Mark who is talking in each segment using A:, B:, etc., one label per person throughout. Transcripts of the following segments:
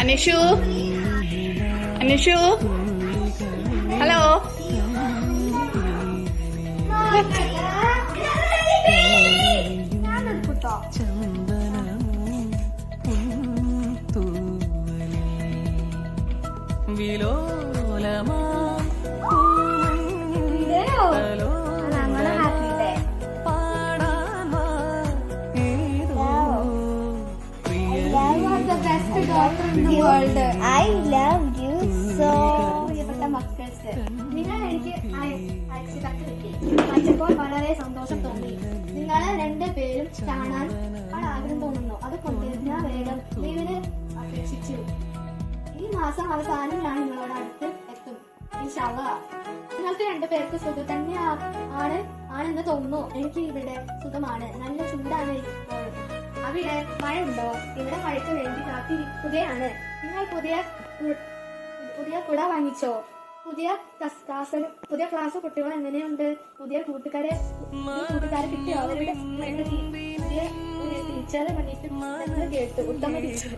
A: അനുഷു അനുഷു hello
B: I love you so. പ്രിയപ്പെട്ട മക്കൾസ്, നിങ്ങൾ എനിക്ക് അയച്ചിട്ട് കിട്ടി. അയച്ചപ്പോൾ വളരെ സന്തോഷം തോന്നി. നിങ്ങളെ രണ്ടുപേരും കാണാൻ ആഗ്രഹം തോന്നുന്നു. അതുകൊണ്ട് ഞാൻ വേഗം ലീവിന് അപേക്ഷിച്ചു. ഈ മാസം അവസാനം ഞാൻ നിങ്ങളോട് അടുത്ത് എത്തും ഇൻഷാ അല്ലാഹ്. നിങ്ങൾക്ക് രണ്ടുപേർക്ക് സുഖം തന്നെ ആണെന്ന് തോന്നുന്നു. എനിക്ക് ഇവിടെ സുഖമാണ്. നല്ല ചൂടാണ്. അവിടെ മഴയുണ്ടോ? ഇവിടെ മഴയ്ക്ക് വേണ്ടി കാത്തിരിക്കുകയാണ്. നിങ്ങൾ പുതിയ കുട വാങ്ങിച്ചോ? പുതിയ ക്ലാസ് കുട്ടികൾ എങ്ങനെയുണ്ട്? പുതിയ കൂട്ടുകാരെ കിട്ടിയോ? അവരുടെ പുതിയ ടീച്ചറെ വേണ്ടിയിട്ട് ഞങ്ങൾ കേട്ടു. ഉത്തമ ടീച്ചർ.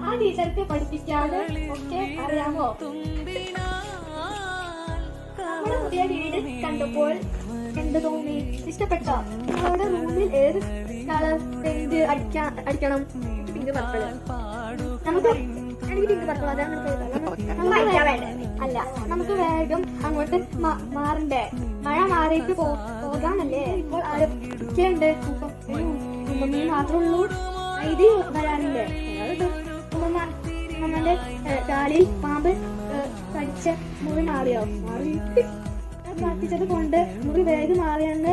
B: ആ ടീച്ചർക്ക് പഠിപ്പിക്കാതെ ഒക്കെ അറിയാമോ? നമ്മുടെ പുതിയ വീട് കണ്ടപ്പോൾ എന്ത് തോന്നി? ഇഷ്ടപ്പെട്ടോ? നിങ്ങളുടെ റൂമിൽ ഏത് കളർ പെയിന്റ് അടിക്കണം? Pink purple. എനിക്ക് പിങ്ക് പർപ്പിൾ അല്ല. നമുക്ക് വേഗം അങ്ങോട്ട് മാറണ്ടേ? മഴ മാറിയിട്ട് പോകാനല്ലേ? ഇപ്പോൾ ആരൊക്കെയുണ്ട്? ഉമ്മമ്മ മാത്രമേ ഉള്ളൂ. ഇത് വരാനില്ലേ? ഉമ്മമ്മന്റെ കാലിൽ പാമ്പ് കടിച്ച മുറി മാറിയോ? പ്രാർത്ഥിച്ചത് കൊണ്ട് മുറി വേഗം മാറിയെന്ന്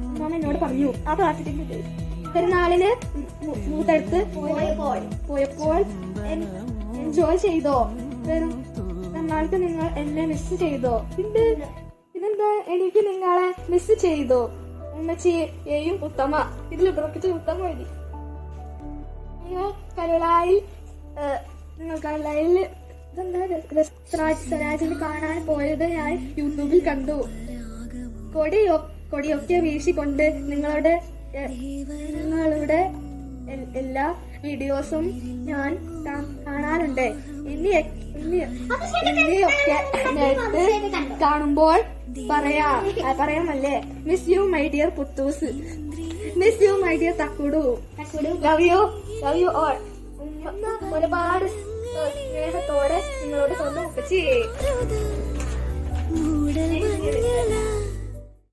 B: ഉമ്മ എന്നോട് പറഞ്ഞു. ആ പ്രാർത്ഥിച്ചിട്ട് പെരുന്നാളിന് മൂത്തടുത്ത് പോയപ്പോൾ എൻജോയ് ചെയ്തോ? പെരുന്നാൾക്ക് നിങ്ങൾ എന്നെ മിസ് ചെയ്തോ? ഇതെന്താ? എനിക്ക് നിങ്ങളെ മിസ് ചെയ്തോ? ഉമ്മച്ചിയെയും ഉത്തമ. ഇതിൽ ഉറപ്പിച്ച് ഉത്തമ എഴുതി. നിങ്ങൾ കരുളായിൽ സ്വരാജിന് കാണാൻ പോയത് ഞാൻ യൂട്യൂബിൽ കണ്ടു. കൊടിയൊക്കെ വീശിക്കൊണ്ട് നിങ്ങളുടെ എല്ലാ വീഡിയോസും ഞാൻ കാണാറുണ്ട്. ഇനിയൊക്കെ കാണുമ്പോൾ പറയാമല്ലേ? Miss you my dear Puthoos. Miss you my dear Thakkudu. Love you all. ഒരുപാട് സ്നേഹത്തോടെ നിങ്ങളോട് സ്വന്തം ഉപ്പച്ചി.